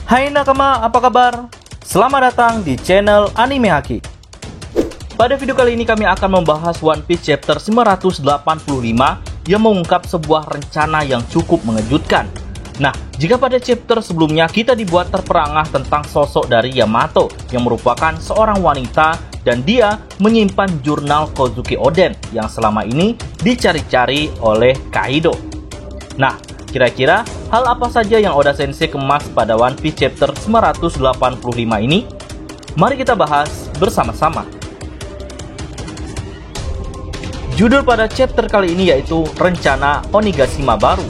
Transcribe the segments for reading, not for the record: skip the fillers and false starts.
Hai nakama, apa kabar? Selamat datang di channel Anime Haki. Pada video kali ini kami akan membahas One Piece chapter 985 yang mengungkap sebuah rencana yang cukup mengejutkan. Nah, jika pada chapter sebelumnya kita dibuat terperangah tentang sosok dari Yamato yang merupakan seorang wanita dan dia menyimpan jurnal Kozuki Oden yang selama ini dicari-cari oleh Kaido. Nah, kira-kira hal apa saja yang Oda Sensei kemas pada One Piece chapter 985 ini? Mari kita bahas bersama-sama. Judul pada chapter kali ini yaitu Rencana Onigashima Baru.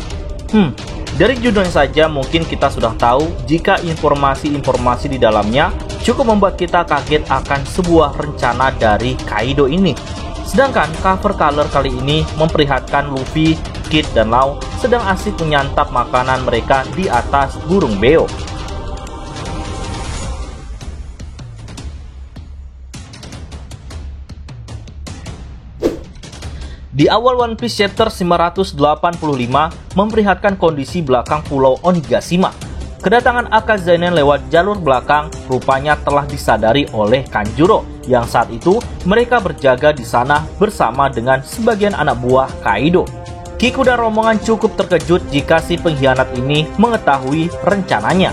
Dari judulnya saja mungkin kita sudah tahu jika informasi-informasi di dalamnya cukup membuat kita kaget akan sebuah rencana dari Kaido ini. Sedangkan cover color kali ini memperlihatkan Luffy, Kid, dan Law sedang asik menyantap makanan mereka di atas burung beo. Di awal One Piece chapter 985 memperlihatkan kondisi belakang pulau Onigashima. Kedatangan Akazanen lewat jalur belakang rupanya telah disadari oleh Kanjuro yang saat itu mereka berjaga di sana bersama dengan sebagian anak buah Kaido. Kiku dan rombongan cukup terkejut jika si pengkhianat ini mengetahui rencananya.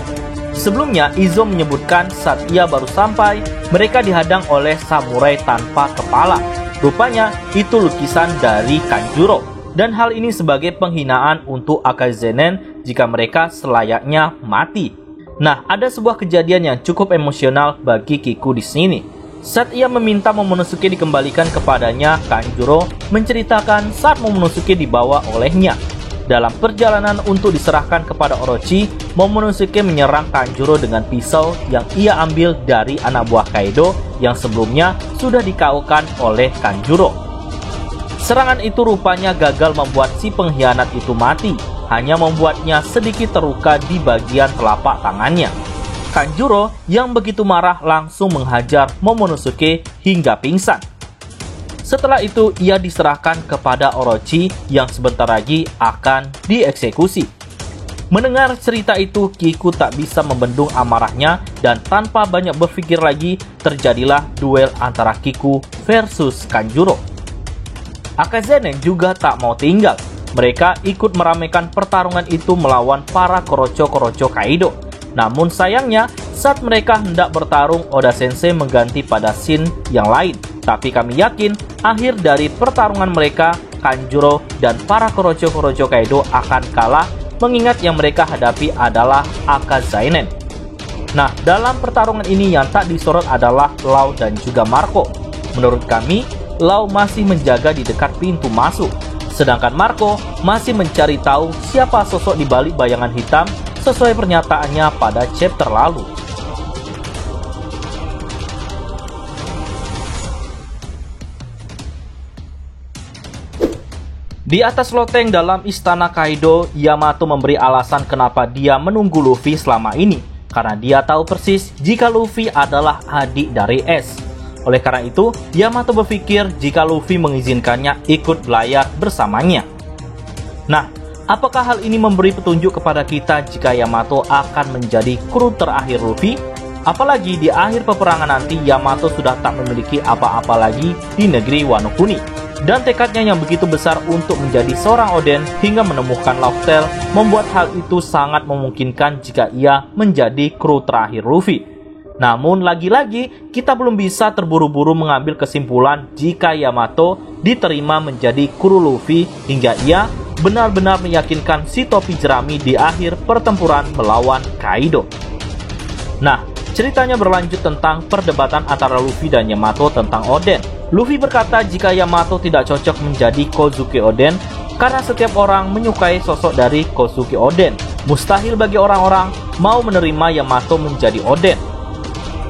Sebelumnya, Izo menyebutkan saat ia baru sampai, mereka dihadang oleh samurai tanpa kepala. Rupanya, itu lukisan dari Kanjuro. Dan hal ini sebagai penghinaan untuk Akazanen jika mereka selayaknya mati. Nah, ada sebuah kejadian yang cukup emosional bagi Kiku di sini. Saat ia meminta Momonosuke dikembalikan kepadanya, Kanjuro menceritakan saat Momonosuke dibawa olehnya. Dalam perjalanan untuk diserahkan kepada Orochi, Momonosuke menyerang Kanjuro dengan pisau yang ia ambil dari anak buah Kaido yang sebelumnya sudah dikaukan oleh Kanjuro. Serangan itu rupanya gagal membuat si pengkhianat itu mati, hanya membuatnya sedikit terluka di bagian telapak tangannya. Kanjuro yang begitu marah langsung menghajar Momonosuke hingga pingsan. Setelah itu ia diserahkan kepada Orochi yang sebentar lagi akan dieksekusi. Mendengar cerita itu, Kiku tak bisa membendung amarahnya dan tanpa banyak berpikir lagi terjadilah duel antara Kiku versus Kanjuro. Akazanen juga tak mau tinggal. Mereka ikut meramaikan pertarungan itu melawan para koroco-koroco Kaido. Namun sayangnya, saat mereka hendak bertarung, Oda Sensei mengganti pada scene yang lain. Tapi kami yakin, akhir dari pertarungan mereka, Kanjuro dan para koroco-koroco Kaido akan kalah, mengingat yang mereka hadapi adalah Akazanen. Nah, dalam pertarungan ini yang tak disorot adalah Law dan juga Marco. Menurut kami, Law masih menjaga di dekat pintu masuk, sedangkan Marco masih mencari tahu siapa sosok di balik bayangan hitam sesuai pernyataannya pada chapter lalu. Di atas loteng dalam istana Kaido, Yamato memberi alasan kenapa dia menunggu Luffy selama ini, karena dia tahu persis jika Luffy adalah adik dari S. Oleh karena itu, Yamato berpikir jika Luffy mengizinkannya ikut belayar bersamanya. Nah, apakah hal ini memberi petunjuk kepada kita jika Yamato akan menjadi kru terakhir Luffy? Apalagi di akhir peperangan nanti Yamato sudah tak memiliki apa-apa lagi di negeri Wano Kuni. Dan tekadnya yang begitu besar untuk menjadi seorang Oden hingga menemukan Laugh Tale membuat hal itu sangat memungkinkan jika ia menjadi kru terakhir Luffy. Namun lagi-lagi kita belum bisa terburu-buru mengambil kesimpulan jika Yamato diterima menjadi kru Luffy hingga ia benar-benar meyakinkan si topi jerami di akhir pertempuran melawan Kaido. Nah, ceritanya berlanjut tentang perdebatan antara Luffy dan Yamato tentang Oden. Luffy berkata jika Yamato tidak cocok menjadi Kozuki Oden karena setiap orang menyukai sosok dari Kozuki Oden. Mustahil bagi orang-orang mau menerima Yamato menjadi Oden.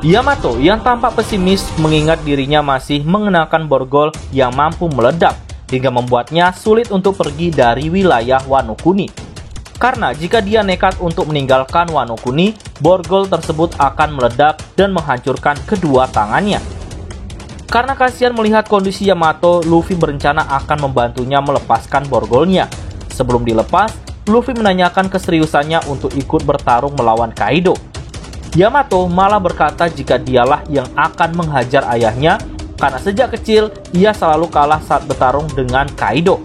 Yamato yang tampak pesimis mengingat dirinya masih mengenakan borgol yang mampu meledak hingga membuatnya sulit untuk pergi dari wilayah Wano Kuni. Karena jika dia nekat untuk meninggalkan Wano Kuni, borgol tersebut akan meledak dan menghancurkan kedua tangannya. Karena kasihan melihat kondisi Yamato, Luffy berencana akan membantunya melepaskan borgolnya. Sebelum dilepas, Luffy menanyakan keseriusannya untuk ikut bertarung melawan Kaido. Yamato malah berkata jika dialah yang akan menghajar ayahnya karena sejak kecil ia selalu kalah saat bertarung dengan Kaido.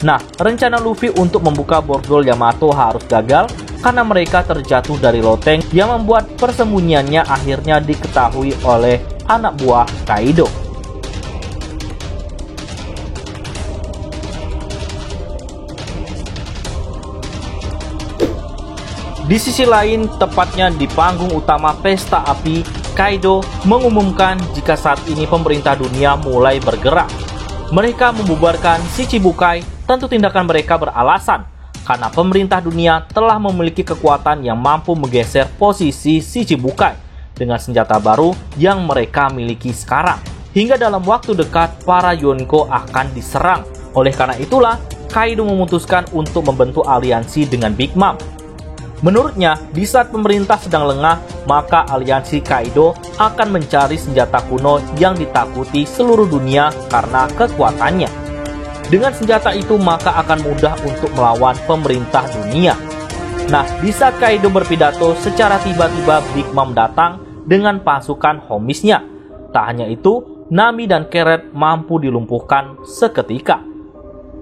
Nah, rencana Luffy untuk membuka borgol Yamato harus gagal karena mereka terjatuh dari loteng yang membuat persembunyiannya akhirnya diketahui oleh anak buah Kaido. Di sisi lain, tepatnya di panggung utama Pesta Api, Kaido mengumumkan jika saat ini pemerintah dunia mulai bergerak. Mereka membubarkan Shichibukai, tentu tindakan mereka beralasan karena pemerintah dunia telah memiliki kekuatan yang mampu menggeser posisi Shichibukai dengan senjata baru yang mereka miliki sekarang. Hingga dalam waktu dekat, para Yonko akan diserang. Oleh karena itulah, Kaido memutuskan untuk membentuk aliansi dengan Big Mom. Menurutnya, di saat pemerintah sedang lengah, maka aliansi Kaido akan mencari senjata kuno yang ditakuti seluruh dunia karena kekuatannya. Dengan senjata itu, maka akan mudah untuk melawan pemerintah dunia. Nah, di saat Kaido berpidato, secara tiba-tiba Big Mom datang dengan pasukan homisnya. Tak hanya itu, Nami dan Keret mampu dilumpuhkan seketika.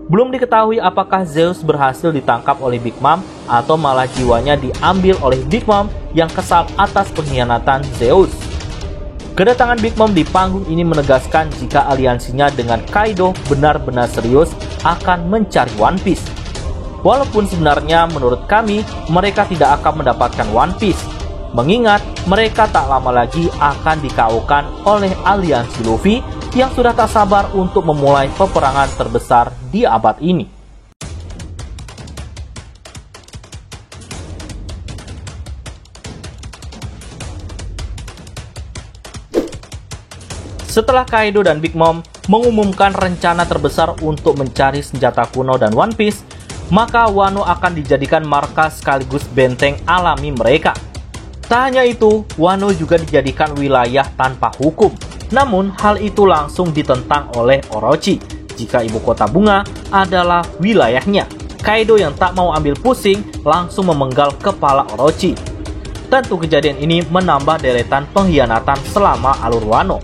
Belum diketahui apakah Zeus berhasil ditangkap oleh Big Mom atau malah jiwanya diambil oleh Big Mom yang kesal atas pengkhianatan Zeus. Kedatangan Big Mom di panggung ini menegaskan jika aliansinya dengan Kaido benar-benar serius akan mencari One Piece. Walaupun sebenarnya menurut kami mereka tidak akan mendapatkan One Piece, mengingat mereka tak lama lagi akan dikaukan oleh aliansi Luffy yang sudah tak sabar untuk memulai peperangan terbesar di abad ini. Setelah Kaido dan Big Mom mengumumkan rencana terbesar untuk mencari senjata kuno dan One Piece, maka Wano akan dijadikan markas sekaligus benteng alami mereka. Tak hanya itu, Wano juga dijadikan wilayah tanpa hukum. Namun, hal itu langsung ditentang oleh Orochi jika ibu kota bunga adalah wilayahnya. Kaido yang tak mau ambil pusing langsung memenggal kepala Orochi. Tentu kejadian ini menambah deretan pengkhianatan selama alur Wano.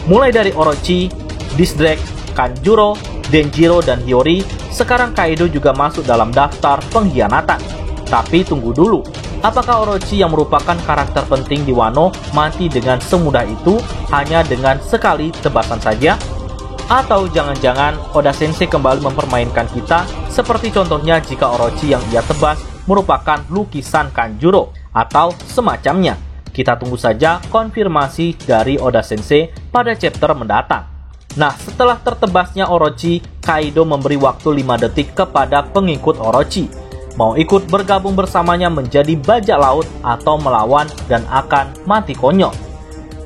Mulai dari Orochi, Disdrake, Kanjuro, Denjiro, dan Hiyori, sekarang Kaido juga masuk dalam daftar pengkhianatan. Tapi tunggu dulu. Apakah Orochi yang merupakan karakter penting di Wano mati dengan semudah itu hanya dengan sekali tebasan saja? Atau jangan-jangan Oda Sensei kembali mempermainkan kita seperti contohnya jika Orochi yang ia tebas merupakan lukisan Kanjuro atau semacamnya? Kita tunggu saja konfirmasi dari Oda Sensei pada chapter mendatang. Nah, setelah tertebasnya Orochi, Kaido memberi waktu 5 detik kepada pengikut Orochi. Mau ikut bergabung bersamanya menjadi bajak laut atau melawan dan akan mati konyol.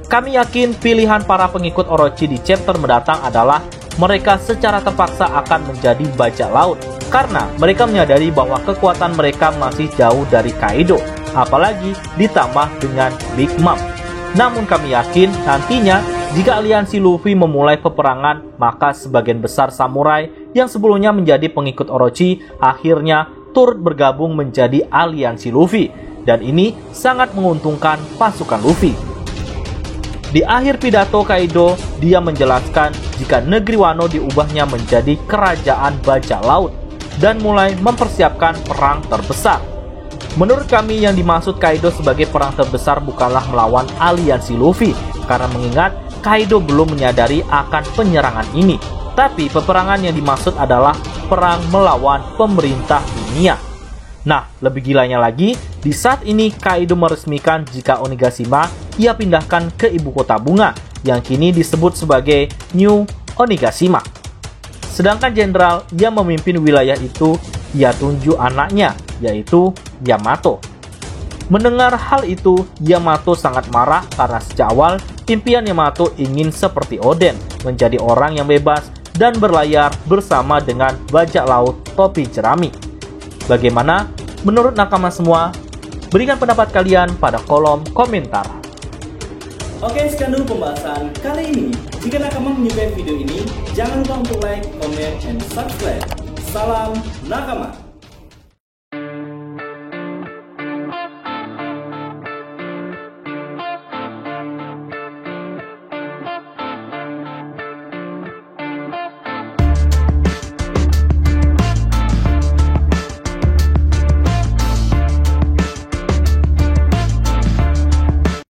Kami yakin pilihan para pengikut Orochi di chapter mendatang adalah mereka secara terpaksa akan menjadi bajak laut karena mereka menyadari bahwa kekuatan mereka masih jauh dari Kaido, apalagi ditambah dengan Big Mom. Namun kami yakin nantinya jika aliansi Luffy memulai peperangan, maka sebagian besar samurai yang sebelumnya menjadi pengikut Orochi akhirnya turut bergabung menjadi aliansi Luffy, dan ini sangat menguntungkan pasukan Luffy. Di akhir pidato Kaido, dia menjelaskan jika negeri Wano diubahnya menjadi kerajaan bajak laut dan mulai mempersiapkan perang terbesar. Menurut kami yang dimaksud Kaido sebagai perang terbesar bukanlah melawan aliansi Luffy, karena mengingat Kaido belum menyadari akan penyerangan ini. Tapi peperangan yang dimaksud adalah perang melawan pemerintah dunia. Nah, lebih gilanya lagi, di saat ini Kaido meresmikan jika Onigashima ia pindahkan ke ibu kota bunga, yang kini disebut sebagai New Onigashima. Sedangkan jenderal yang memimpin wilayah itu, ia tunjuk anaknya, yaitu Yamato. Mendengar hal itu, Yamato sangat marah karena sejak awal impian Yamato ingin seperti Oden, menjadi orang yang bebas dan berlayar bersama dengan bajak laut topi jerami. Bagaimana menurut nakama semua? Berikan pendapat kalian pada kolom komentar. Oke, sekian dulu pembahasan kali ini. Jika nakama menyukai video ini, jangan lupa untuk like, comment, and subscribe. Salam nakama.